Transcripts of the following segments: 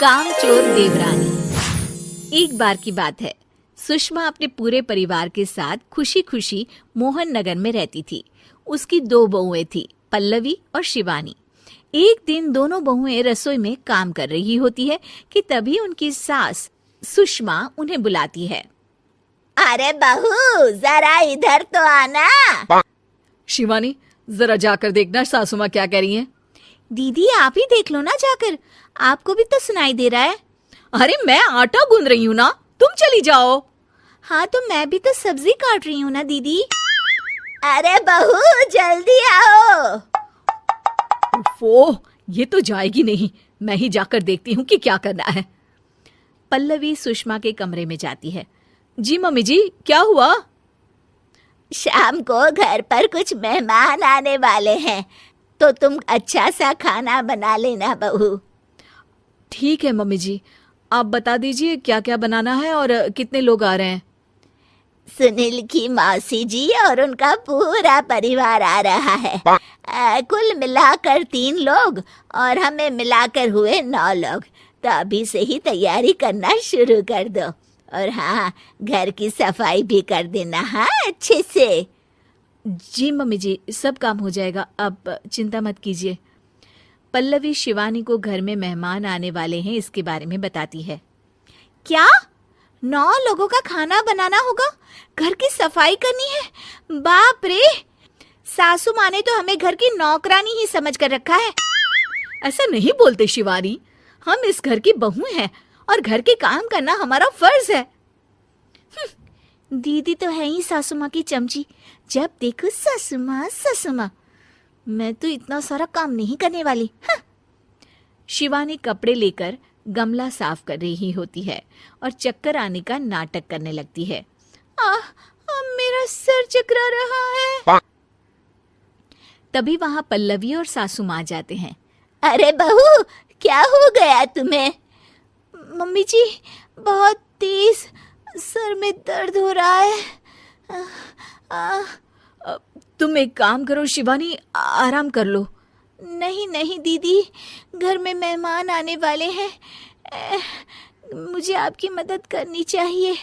कामचोर देवरानी। एक बार की बात है, सुषमा अपने पूरे परिवार के साथ खुशी खुशी मोहन नगर में रहती थी। उसकी 2 बहुएं थी, पल्लवी और शिवानी। एक दिन दोनों बहुएं रसोई में काम कर रही होती है कि तभी उनकी सास सुषमा उन्हें बुलाती है। अरे बहू, जरा इधर तो आना। शिवानी, जरा जाकर देखना सासू माँ क्या कह रही हैं। दीदी आप ही देख लो ना जाकर, आपको भी तो सुनाई दे रहा है। अरे मैं आटा गूंद रही हूँ ना, तुम चली जाओ। हाँ तो मैं भी तो सब्जी काट रही हूँ ना दीदी। अरे बहू जल्दी आओ। ओह, ये तो जाएगी नहीं, मैं ही जाकर देखती हूँ कि क्या करना है। पल्लवी सुषमा के कमरे में जाती है। जी मम्मी जी, क्या हुआ? शाम को घर पर कुछ मेहमान आने वाले हैं, तो तुम अच्छा सा खाना बना लेना बहू। ठीक है मम्मी जी, आप बता दीजिए क्या क्या बनाना है और कितने लोग आ रहे हैं। सुनील की मौसी जी और उनका पूरा परिवार आ रहा है। कुल मिलाकर 3 लोग और हमें मिलाकर हुए 9 लोग। तो अभी से ही तैयारी करना शुरू कर दो। और हाँ, घर की सफाई भी कर देना, हाँ अच्छे से। जी मम्मी जी, सब काम हो जाएगा, आप चिंता मत कीजिए। पल्लवी शिवानी को घर में मेहमान आने वाले हैं इसके बारे में बताती है। क्या 9 लोगों का खाना बनाना होगा, घर की सफाई करनी है? बाप रे, सासू माँ ने तो हमें घर की नौकरानी ही समझ कर रखा है। ऐसा नहीं बोलते शिवानी, हम इस घर की बहू हैं और घर के काम करना हमारा फर्ज है। दीदी तो है ही सासू माँ की चमची, जब देखो सासू माँ। मैं तो इतना सारा काम नहीं करने वाली। शिवानी कपड़े लेकर गमला साफ कर रही होती है और चक्कर आने का नाटक करने लगती है। मेरा सर चकरा रहा है। तभी वहां पल्लवी और सासू माँ जाते हैं। अरे बहू, क्या हो गया तुम्हें? मम्मी जी, बहुत तेज सर में दर्द हो रहा है। तुम एक काम करो शिवानी, आराम कर लो। नहीं दीदी, घर में मेहमान आने वाले हैं, मुझे आपकी मदद करनी चाहिए।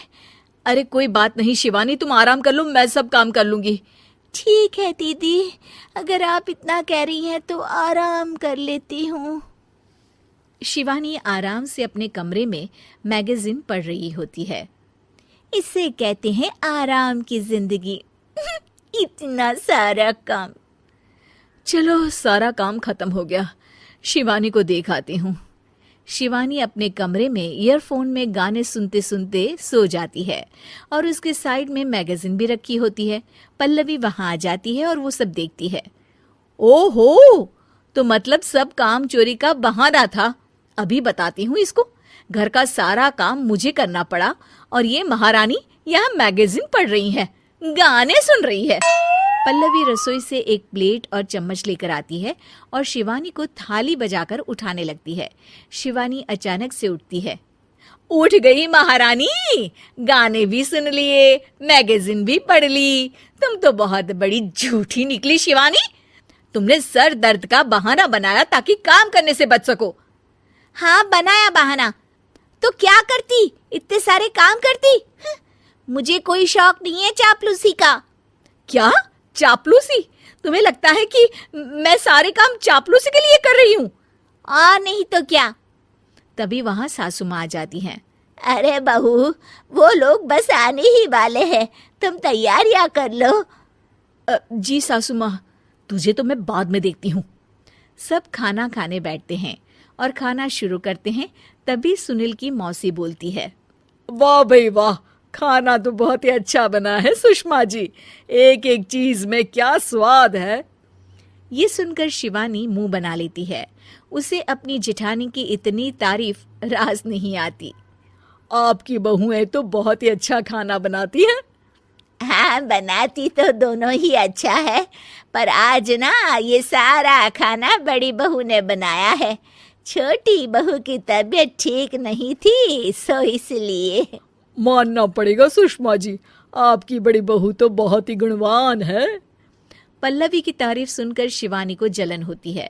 अरे कोई बात नहीं शिवानी, तुम आराम कर लो, मैं सब काम कर लूंगी। ठीक है दीदी, अगर आप इतना कह रही हैं तो आराम कर लेती हूँ। शिवानी आराम से अपने कमरे में मैगजीन पढ़ रही होती है। इसे कहते हैं आराम की जिंदगी। इतना सारा काम। चलो, सारा काम खत्म हो गया, शिवानी को देख आती हूँ। शिवानी अपने कमरे में ईयरफोन में गाने सुनते सुनते सो जाती है और उसके साइड में मैगजीन भी रखी होती है। पल्लवी वहां आ जाती है और वो सब देखती है। ओहो, तो मतलब सब काम चोरी का बहाना था। अभी बताती हूँ इसको। घर का सारा काम मुझे करना पड़ा और ये महारानी यहाँ मैगजीन पढ़ रही है, गाने सुन रही है। पल्लवी रसोई से एक प्लेट और चम्मच लेकर आती है और शिवानी को थाली बजाकर उठाने लगती है। शिवानी अचानक से उठती है। उठ गई महारानी, गाने भी सुन लिए, मैगजीन भी पढ़ ली। तुम तो बहुत बड़ी झूठी निकली शिवानी। तुमने सर दर्द का बहाना बनाया ताकि काम करने से बच सको। हाँ, बनाया बहाना, तो क्या करती, इतने सारे काम करती। मुझे कोई शौक नहीं है चापलूसी का। क्या चापलूसी? तुम्हें लगता है कि मैं सारे काम चापलूसी के लिए कर रही हूँ? और नहीं तो क्या। तभी वहां सासू माँ आ जाती हैं। अरे बहू, वो लोग बस आने ही वाले हैं, तुम तैयारियां कर लो। जी सासू माँ, तुझे तो मैं बाद में देखती हूँ। सब खाना खाने बैठते हैं और खाना शुरू करते हैं। तभी सुनील की मौसी बोलती है। वाह भाई वाह, खाना तो बहुत ही अच्छा बना है सुषमा जी, एक एक चीज में क्या स्वाद है। ये सुनकर शिवानी मुंह बना लेती है। उसे अपनी जेठानी की इतनी तारीफ रास नहीं आती। आपकी बहुएं तो बहुत ही अच्छा खाना बनाती हैं। हाँ, बनाती तो दोनों ही अच्छा है, पर आज ना ये सारा खाना बड़ी बहू ने बनाया है। छोटी बहू की तबीयत ठीक नहीं थी, सो इसलिए। मानना पड़ेगा सुषमा जी, आपकी बड़ी बहू तो बहुत ही गुणवान है। पल्लवी की तारीफ सुनकर शिवानी को जलन होती है।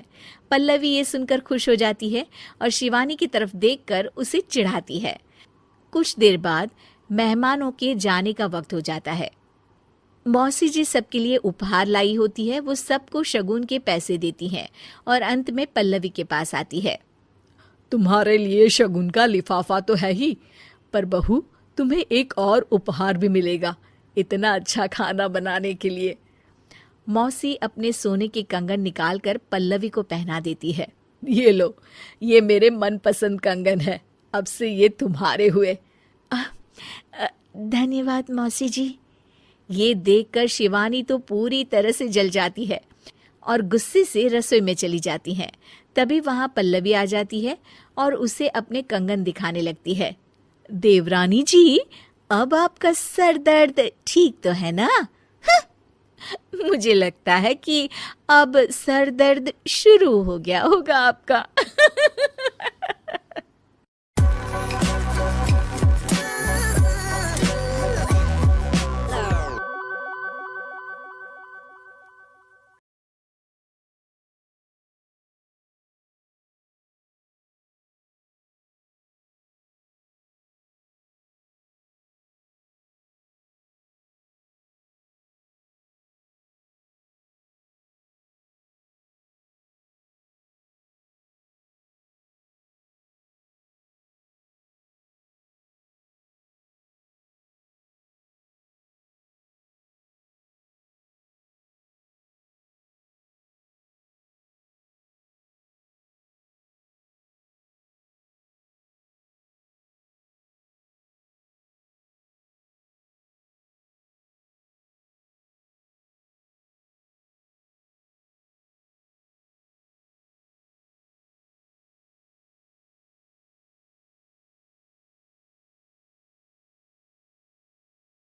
पल्लवी ये सुनकर खुश हो जाती है और शिवानी की तरफ देखकर उसे चिढ़ाती है। कुछ देर बाद मेहमानों के जाने का वक्त हो जाता है। मौसी जी सबके लिए उपहार लाई होती है। वो सबको शगुन के पैसे देती हैं और अंत में पल्लवी के पास आती है। तुम्हारे लिए शगुन का लिफाफा तो है ही, पर बहू तुम्हें एक और उपहार भी मिलेगा इतना अच्छा खाना बनाने के लिए। मौसी अपने सोने के कंगन निकालकर पल्लवी को पहना देती है। ये लो, ये मेरे मनपसंद कंगन है, अब से ये तुम्हारे हुए। धन्यवाद मौसी जी। ये देखकर शिवानी तो पूरी तरह से जल जाती है और गुस्से से रसोई में चली जाती है। तभी वहां पल्लवी आ जाती है और उसे अपने कंगन दिखाने लगती है। देवरानी जी, अब आपका सर दर्द ठीक तो है ना? मुझे लगता है कि अब सर दर्द शुरू हो गया होगा आपका।